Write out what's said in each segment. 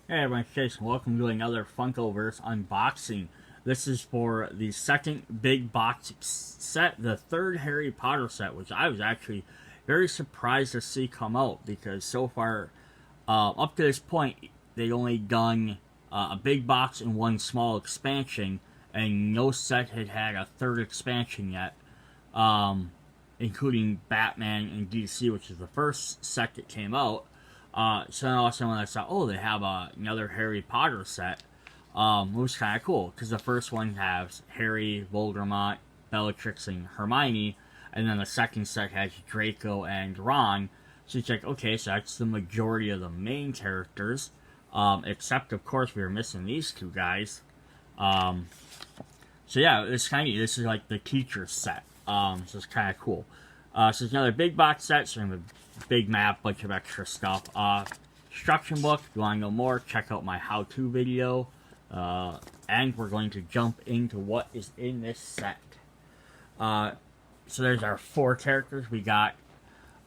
Hey everyone, it's Jason. Welcome to another Funkoverse unboxing. This is for the second big box set, the third Harry Potter set, which I was actually very surprised to see come out because so far, up to this point, they'd only done a big box and one small expansion, and no set had had a third expansion yet, including Batman and DC, which is the first set that came out. So then all of a sudden when I saw, oh, they have another Harry Potter set, it was kind of cool, because the first one has Harry, Voldemort, Bellatrix, and Hermione, and then the second set has Draco and Ron. So it's like, okay, so that's the majority of the main characters, except, of course, we were missing these two guys. So yeah, it's kind of neat. This is like the teacher set, so it's kind of cool. So it's another big box set, so we have a big map, bunch of extra stuff. Instruction book, if you want to know more, check out my how-to video. And we're going to jump into what is in this set. So there's our four characters. We got,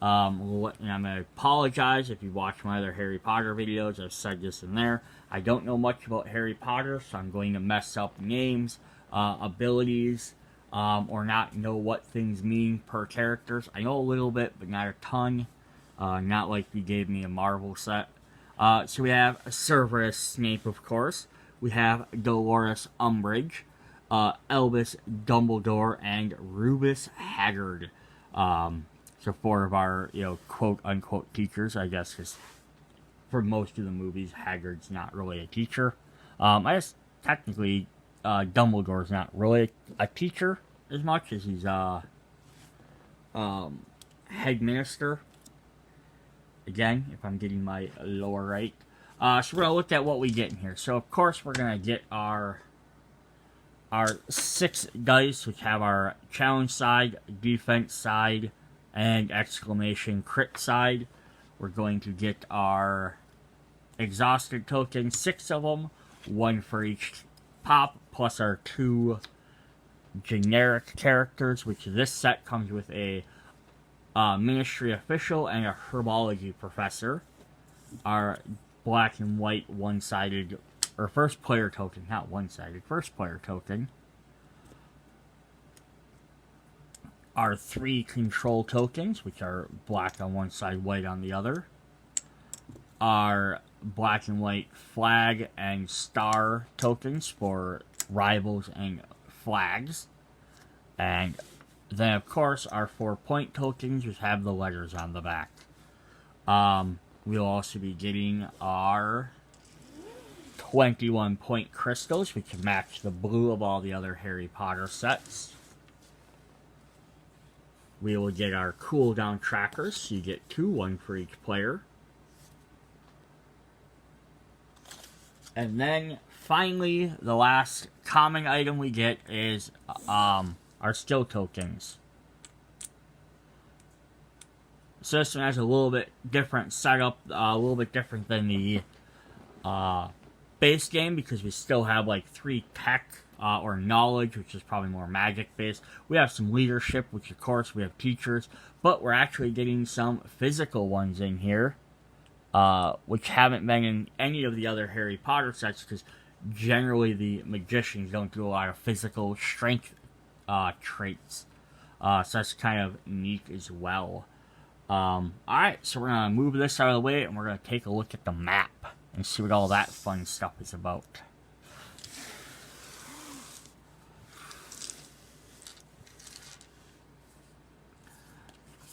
and I'm going to apologize if you watch my other Harry Potter videos. I've said this in there. I don't know much about Harry Potter, so I'm going to mess up names, abilities, or not know what things mean per characters. I know a little bit, but not a ton. Not like you gave me a Marvel set. So we have Severus Snape, of course. We have Dolores Umbridge, Albus Dumbledore, and Rubus Hagrid. So four of our, quote-unquote teachers, I guess, because for most of the movies, Hagrid's not really a teacher. I guess, technically, Dumbledore's not really a teacher as much as he's headmaster. Again, if I'm getting my lower right. So we're going to look at what we get in here. So, of course, we're going to get our 6 dice, which have our challenge side, defense side, and exclamation crit side. We're going to get our exhausted tokens, 6 of them, 1 for each pop, plus our 2 generic characters, which this set comes with a ministry official and a herbology professor. Our black and white one-sided, or first player token, not one-sided, first player token. Our 3 control tokens, which are black on one side, white on the other. Our black and white flag and star tokens for rivals and flags. And then, of course, our 4-point tokens, which have the letters on the back. We'll also be getting our 21-point crystals, which match the blue of all the other Harry Potter sets. We will get our cooldown trackers, so you get 2, 1 for each player. And then, finally, the last common item we get is our skill tokens. So this one has a little bit different setup, a little bit different than the base game, because we still have like 3 tech or knowledge, which is probably more magic based. We have some leadership, which of course we have teachers, but we're actually getting some physical ones in here, which haven't been in any of the other Harry Potter sets, because generally the magicians don't do a lot of physical strength traits. So that's kind of neat as well. Alright, so we're going to move this out of the way, and we're going to take a look at the map and see what all that fun stuff is about.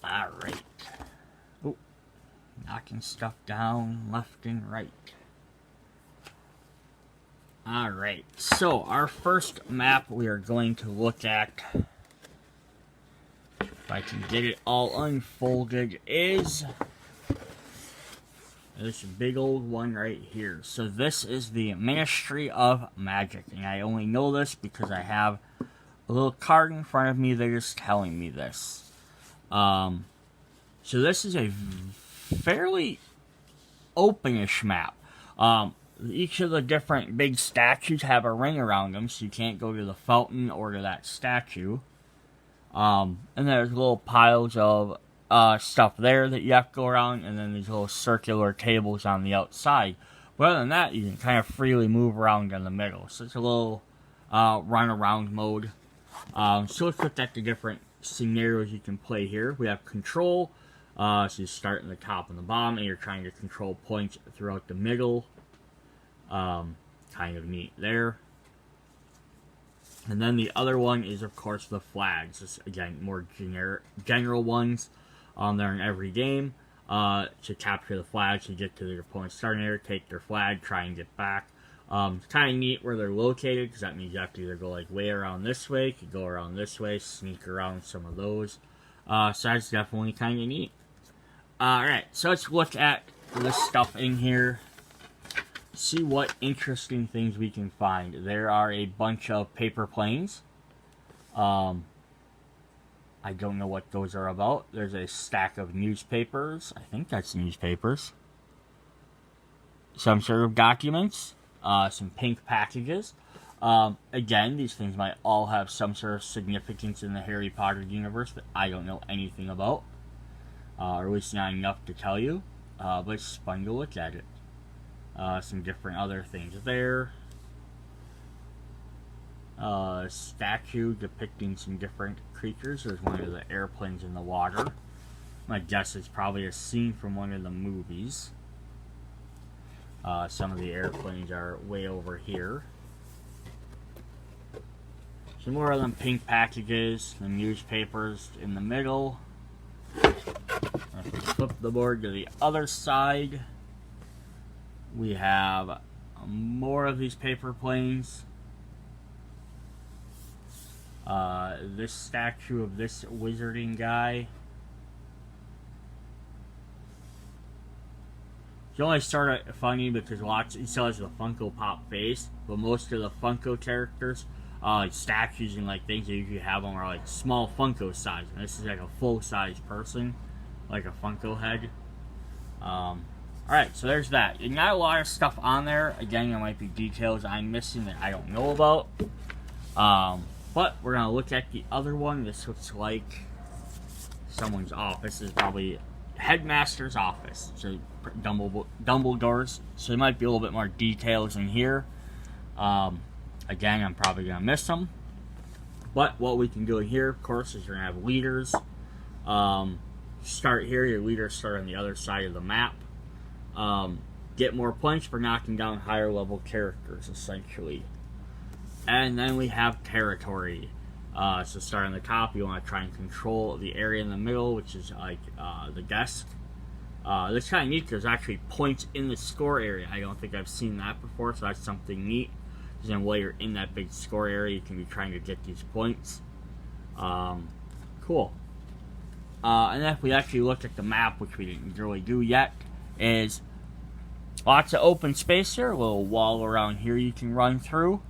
Alright. Oh, knocking stuff down left and right. Alright, so our first map we are going to look at, if I can get it all unfolded, is this big old one right here. So this is the Ministry of Magic, and I only know this because I have a little card in front of me that is telling me this. So this is a fairly openish map. Each of the different big statues have a ring around them, so you can't go to the fountain or to that statue. And there's little piles of stuff there that you have to go around, and then there's little circular tables on the outside. But other than that, you can kind of freely move around in the middle. So it's a little run around mode. So let's look at the different scenarios you can play here. We have control. So you start in the top and the bottom, and you're trying to control points throughout the middle. Kind of neat there. And then the other one is, of course, the flags. Just, again, more general ones. They're in every game. To capture the flags, you get to your opponent's starting area, take their flag, try and get back. It's kind of neat where they're located, because that means you have to either go like way around this way, you could go around this way, sneak around some of those. So that's definitely kind of neat. Alright, so let's look at this stuff in here. See what interesting things we can find. There are a bunch of paper planes. I don't know what those are about. There's a stack of newspapers. I think that's newspapers. Some sort of documents. Some pink packages. Again, these things might all have some sort of significance in the Harry Potter universe that I don't know anything about. Or at least not enough to tell you. But it's fun to look at it. Some different other things there. Statue depicting some different creatures. There's one of the airplanes in the water. My guess is probably a scene from one of the movies. Some of the airplanes are way over here. Some more of them pink packages. The newspapers in the middle. If we flip the board to the other side, we have more of these paper planes. This statue of this wizarding guy. It's only sort of funny because he still has the Funko Pop face, but most of the Funko characters, like statues and like things that you usually have them, are like small Funko size. And this is like a full size person, like a Funko head. Alright, so there's that. There's not a lot of stuff on there. Again, there might be details I'm missing that I don't know about. But we're going to look at the other one. This looks like someone's office. This is probably headmaster's office. So Dumbledore's. So there might be a little bit more details in here. Again, I'm probably going to miss them. But what we can do here, of course, is we're going to have leaders. Start here. Your leaders start on the other side of the map. Get more points for knocking down higher level characters, essentially. And then we have territory. So starting on the top, you want to try and control the area in the middle, which is like the desk. This is kind of neat because there's actually points in the score area. I don't think I've seen that before, so that's something neat. Because then while you're in that big score area, you can be trying to get these points. Cool. And then if we actually look at the map, which we didn't really do yet, is lots of open space here. A little wall around here you can run through.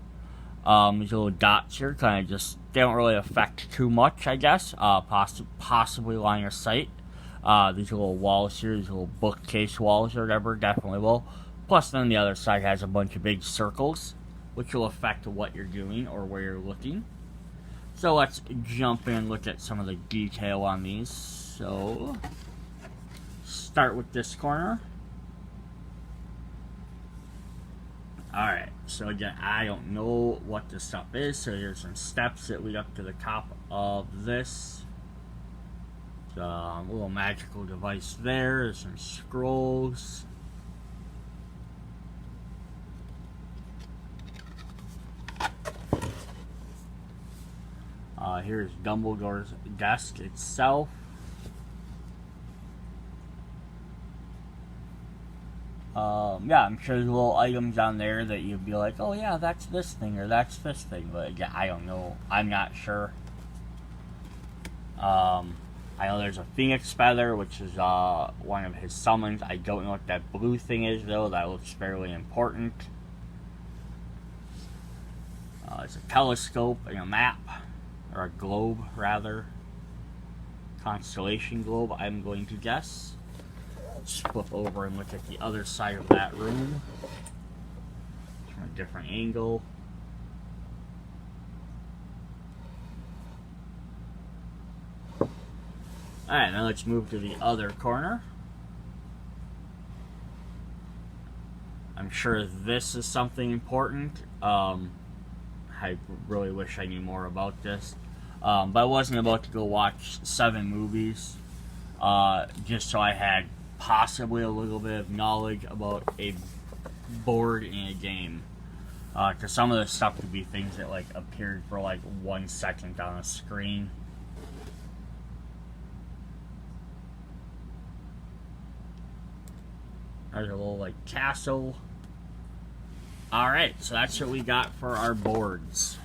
These little dots here kind of just, they don't really affect too much, I guess. Possibly line of sight. These little walls here, these little bookcase walls or whatever, definitely will. Plus then the other side has a bunch of big circles, which will affect what you're doing or where you're looking. So let's jump in and look at some of the detail on these. So, start with this corner. Alright, so again, I don't know what this stuff is, so there's some steps that lead up to the top of this. A little magical device there, there's some scrolls. Here's Dumbledore's desk itself. Yeah, I'm sure there's little items on there that you'd be like, oh yeah, that's this thing, or that's this thing, but yeah, I don't know, I'm not sure. I know there's a phoenix feather, which is one of his summons. I don't know what that blue thing is, though. That looks fairly important. It's a telescope and a map, or a globe, rather. Constellation globe, I'm going to guess. Let's flip over and look at the other side of that room from a different angle. Alright, now let's move to the other corner. I'm I'm sure this is something important. I really wish I knew more about this. But I wasn't about to go watch 7 movies just so I had possibly a little bit of knowledge about a board in a game. Because some of this stuff could be things that like appeared for like 1 second on a screen. There's a little like castle. Alright, so that's what we got for our boards.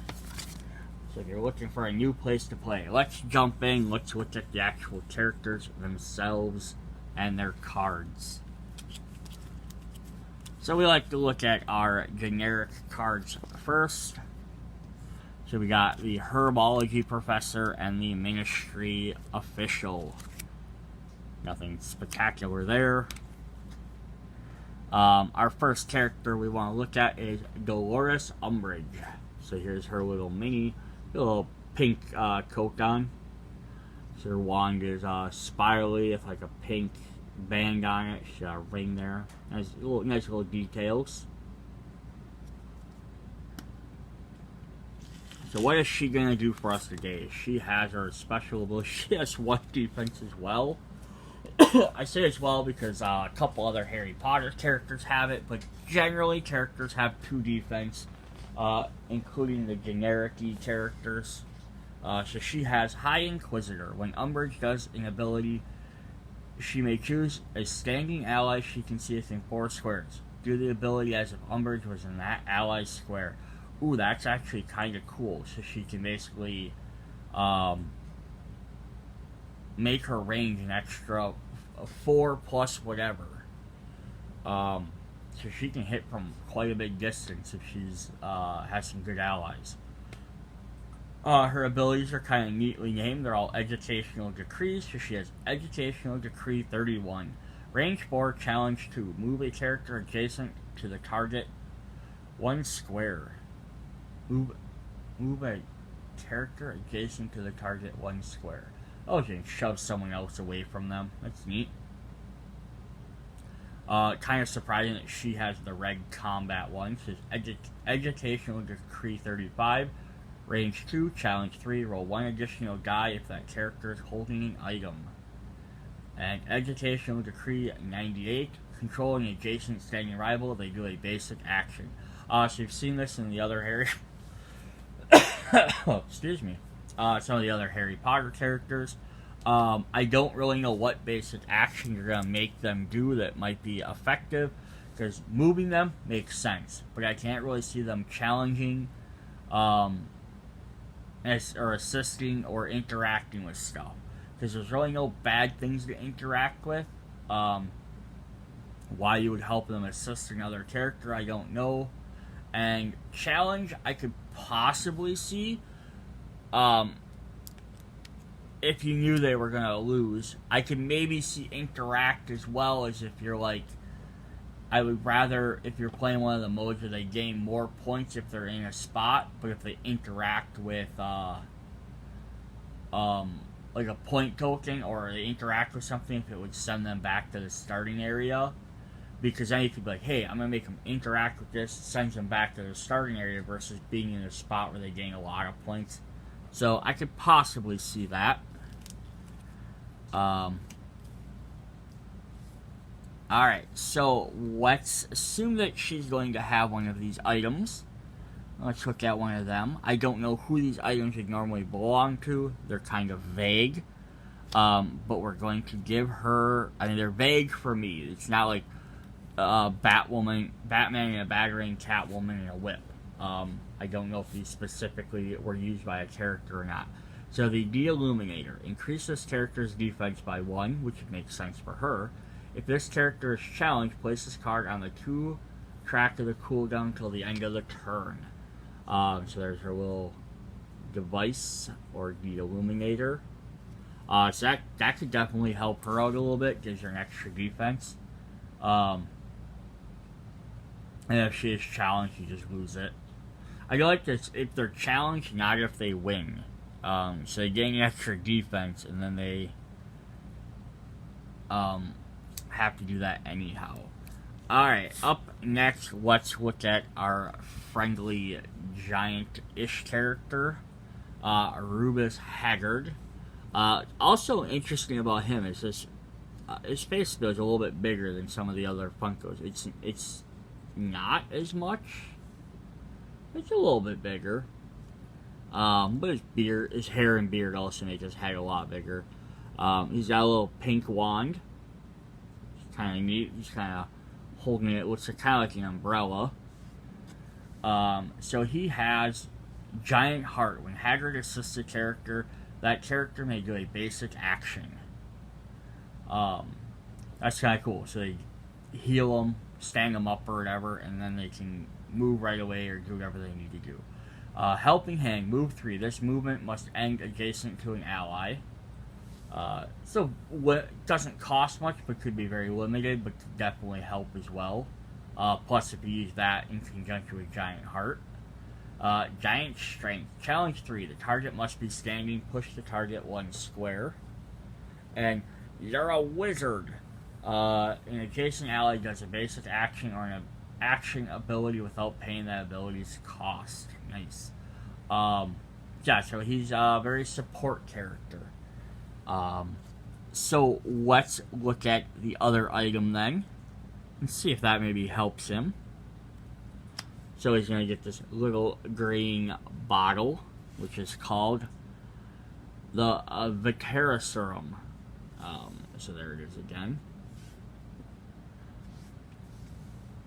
So if you're looking for a new place to play, let's jump in, let's look at the actual characters themselves and their cards. So we like to look at our generic cards first. So we got the Herbology Professor and the Ministry Official. Nothing spectacular there. Our first character we want to look at is Dolores Umbridge. So here's her little little pink coat on. So her wand is spirally with like a pink band on it. She's got a ring there. Nice little details. So what is she going to do for us today? She has her special ability. She has 1 defense as well. I say as well because a couple other Harry Potter characters have it, but generally characters have 2 defense, including the generic-y characters. So she has High Inquisitor. When Umbridge does an ability, she may choose a standing ally she can see within 4 squares. Do the ability as if Umbridge was in that ally's square. Ooh, that's actually kind of cool. So she can basically make her range an extra 4 plus whatever. So she can hit from quite a big distance if she's has some good allies. Her abilities are kind of neatly named. They're all Educational Decrees. So she has Educational Decree 31. Range 4, Challenge 2. Move a character adjacent to the target 1 square. Move a character adjacent to the target 1 square. Oh, you can shove someone else away from them. That's neat. Kind of surprising that she has the Red Combat one. It says Educational Decree 35. Range 2, Challenge 3. Roll 1 additional die if that character is holding an item. And Educational Decree 98. Control an adjacent standing rival. They do a basic action. So you've seen this in the other Harry... oh, excuse me. Some of the other Harry Potter characters. I don't really know what basic action you're going to make them do that might be effective, because moving them makes sense, but I can't really see them challenging, or assisting or interacting with stuff, because there's really no bad things to interact with. Why you would help them assist another character, I don't know. And challenge, I could possibly see, if you knew they were going to lose. I could maybe see interact as well, as if you're like, I would rather, if you're playing one of the modes where they gain more points if they're in a spot, but if they interact with, like a point token, or they interact with something, if it would send them back to the starting area. Because then you could be like, hey, I'm going to make them interact with this, it sends them back to the starting area, versus being in a spot where they gain a lot of points. So I could possibly see that. Alright, so let's assume that she's going to have one of these items. Let's look at one of them. I don't know who these items would normally belong to. They're kind of vague. But we're going to give her... I mean, they're vague for me. It's not like Batman in a battering, Catwoman in a whip. I don't know if these specifically were used by a character or not. So the De-Illuminator. Increase this character's defense by 1, which makes sense for her. If this character is challenged, place this card on the 2 track of the cooldown until the end of the turn. So there's her little device, or De-Illuminator. So that could definitely help her out a little bit, gives her an extra defense. And if she is challenged, you just lose it. I like this if they're challenged, not if they win. So they gain extra defense, and then they have to do that anyhow. Alright, up next, let's look at our friendly giant-ish character, Rubus Hagrid. Also interesting about him is his face is a little bit bigger than some of the other Funkos. It's not as much. It's a little bit bigger. But his hair and beard also make his head a lot bigger. He's got a little pink wand. It's kind of neat. He's kind of holding it, looks kind of like an umbrella. So he has Giant Heart. When Hagrid assists a character, that character may do a basic action. That's kind of cool. So they heal them, stand them up or whatever, and then they can move right away or do whatever they need to do. Helping Hand, move 3. This movement must end adjacent to an ally. So doesn't cost much, but could be very limited, but could definitely help as well. Plus, if you use that in conjunction with Giant Heart. Giant Strength. Challenge 3. The target must be standing. Push the target 1 square. And you're a wizard. An adjacent ally does a basic action or an action ability without paying that ability's cost. Nice. Yeah, so he's a very support character. So let's look at the other item then and see if that maybe helps him. So he's going to get this little green bottle, which is called the Viteraserum. So there it is again.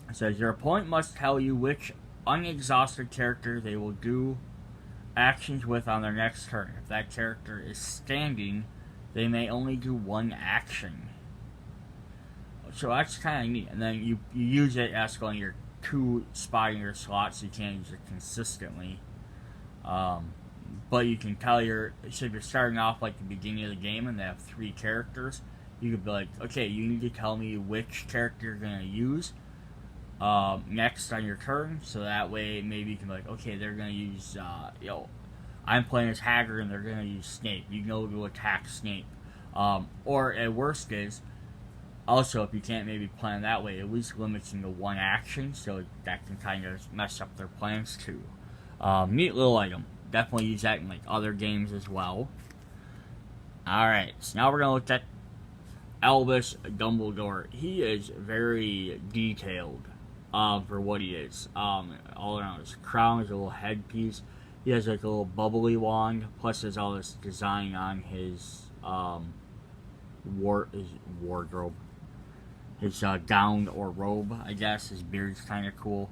It says your opponent must tell you which unexhausted character they will do actions with on their next turn. If that character is standing, they may only do 1 action. So that's kind of neat. And then you use it as going your 2 spot in your slot, so you can't use it consistently. But you can tell so if you're starting off like the beginning of the game and they have 3 characters, you could be like, okay, you need to tell me which character you're going to use next on your turn, so that way maybe you can be like, okay, they're going to use, I'm playing as Hagrid and they're going to use Snape. You know to attack Snape. Or at worst is, also if you can't maybe plan that way, at least limits them to 1 action, so that can kind of mess up their plans too. Neat little item. Definitely use that in like other games as well. Alright, so now we're going to look at Albus Dumbledore. He is very detailed for what he is. All around his crown is a little headpiece. He has like a little bubbly wand. Plus, there's all this design on his wardrobe, his gown or robe. I guess his beard's kind of cool.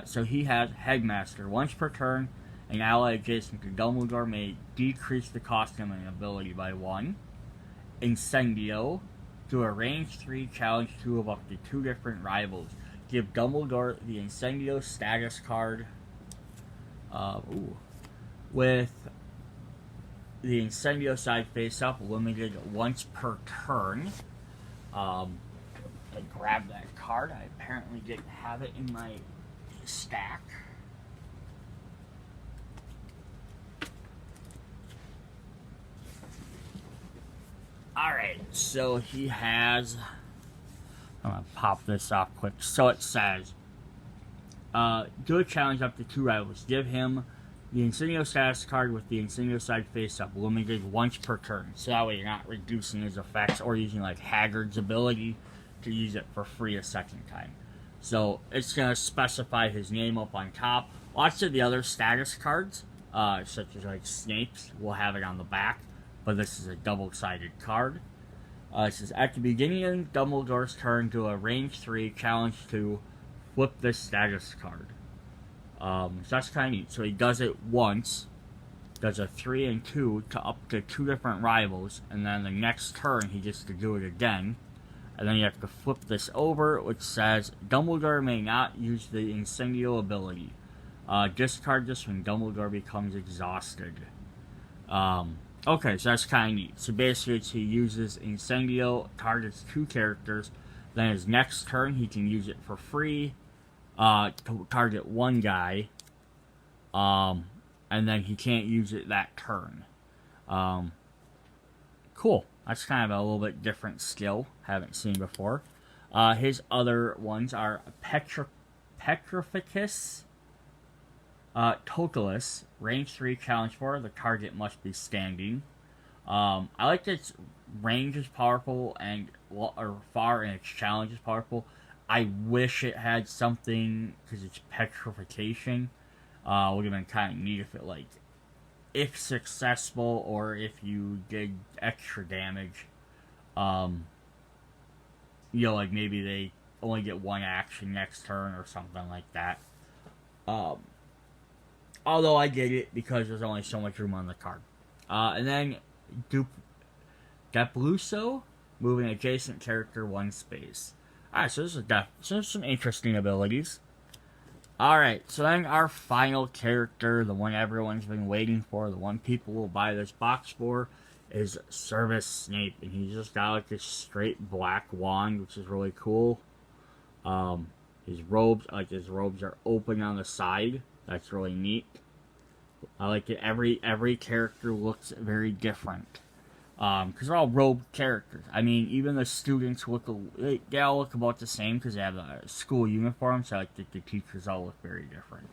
So he has Headmaster. Once per turn, an ally adjacent to Dumbledore may decrease the cost of an ability by 1. Incendio. Do a range 3 challenge 2 of up to 2 different rivals. Give Dumbledore the Incendio status card. With the Incendio side face up, limited once per turn. I grabbed that card. I apparently didn't have it in my stack. Alright, so he has... I'm going to pop this off quick. So it says, do a challenge up to 2 rivals. Give him the Incendio status card with the Incendio side face up, limited once per turn. So that way you're not reducing his effects or using like Hagrid's ability to use it for free a second time. So it's going to specify his name up on top. Lots of the other status cards, such as like Snape's, will have it on the back. But this is a double-sided card. It says, at the beginning of Dumbledore's turn, do a range 3 challenge 2, flip this status card. So that's kind of neat. So he does it once, does a 3 and 2 to up to 2 different rivals, and then the next turn he gets to do it again. And then you have to flip this over, which says, Dumbledore may not use the Incendio ability. Discard this when Dumbledore becomes exhausted. Okay, so that's kind of neat. So basically, he uses Incendio, targets 2 characters. Then his next turn, he can use it for free to target 1 guy. And then he can't use it that turn. Cool. That's kind of a little bit different skill. Haven't seen before. His other ones are Petrificus, Totalus, range 3, challenge 4. The target must be standing. I like that its range is powerful and or far, and its challenge is powerful. I wish it had something because it's petrification. Would have been kind of neat if it, like, if successful or if you did extra damage. Like maybe they only get one action next turn or something like that. Although I get it because there's only so much room on the card. And then Depluso, moving adjacent character 1 space. Alright, so this is some interesting abilities. Alright, so then our final character, the one everyone's been waiting for, the one people will buy this box for, is Severus Snape. And he's just got like this straight black wand, which is really cool. His robes are open on the side. That's really neat. I like it. Every character looks very different. Because they're all robed characters. I mean, even the students they all look about the same because they have school uniforms. So like the teachers all look very different.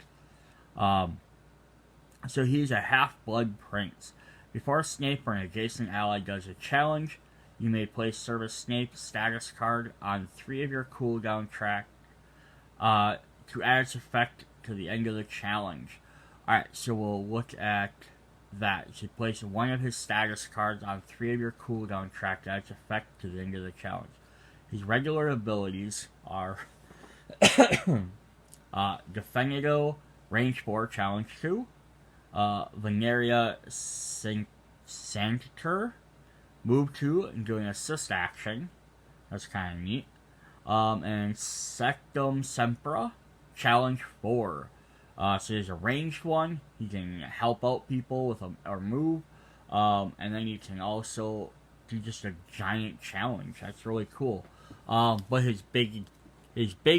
So he's a half-blood prince. Before Snape or an adjacent ally does a challenge, you may place Severus Snape's status card on 3 of your cooldown track to add its effect to the end of the challenge. Alright, so we'll look at that. You should place 1 of his status cards on 3 of your cooldown track to add its effect to the end of the challenge. His regular abilities are Defenado, range 4, challenge 2. Veneria Sanctor, move 2 and do an assist action. That's kind of neat. And Sectum Sempra, challenge 4. So there's a ranged one. You can help out people with a move. And then you can also do just a giant challenge. That's really cool. But his big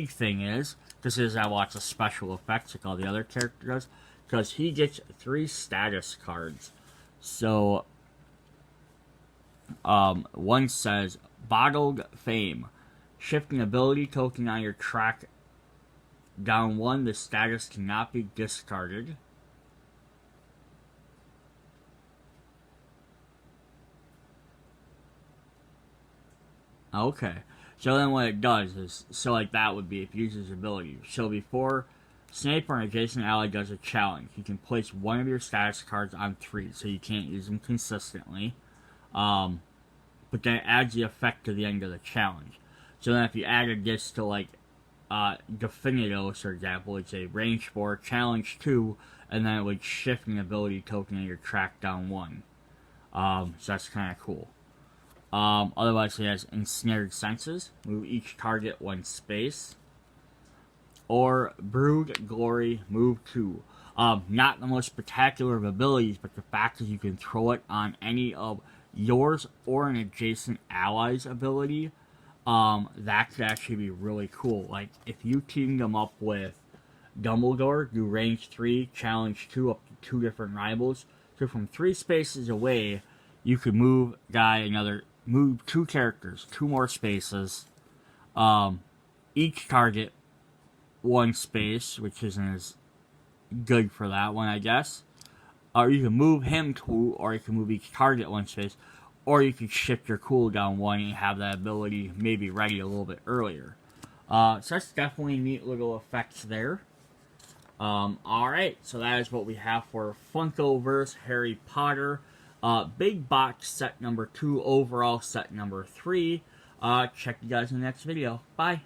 thing is, this is lots of special effects like all the other characters, because he gets 3 status cards. So, one says, Bottled Fame. Shifting ability token on your track down 1, the status cannot be discarded. Okay. So then what it does is, so like that would be if you use his ability. So before Snape or an adjacent ally does a challenge, you can place 1 of your status cards on 3, so you can't use them consistently. But then it adds the effect to the end of the challenge. So then if you added this to like Definidos, for example, it's a range 4, challenge 2, and then it would shift an ability token on your track down 1. So that's kind of cool. Otherwise, he has Ensnared Senses, move each target 1 space. Or Brood Glory, move 2. Not the most spectacular of abilities, but the fact is you can throw it on any of yours or an adjacent ally's ability. That could actually be really cool. Like, if you teamed them up with Dumbledore, do range 3, challenge 2 up to 2 different rivals. So from 3 spaces away, you could move 2 characters, 2 more spaces. Each target 1 space, which isn't as good for that one, I guess. Or you can move him 2, or you can move each target 1 space. Or you could shift your cooldown 1 and have that ability maybe ready a little bit earlier. So that's definitely neat little effects there. Alright, so that is what we have for Funkoverse Harry Potter. Big box set number 2, overall set number 3. Check you guys in the next video. Bye.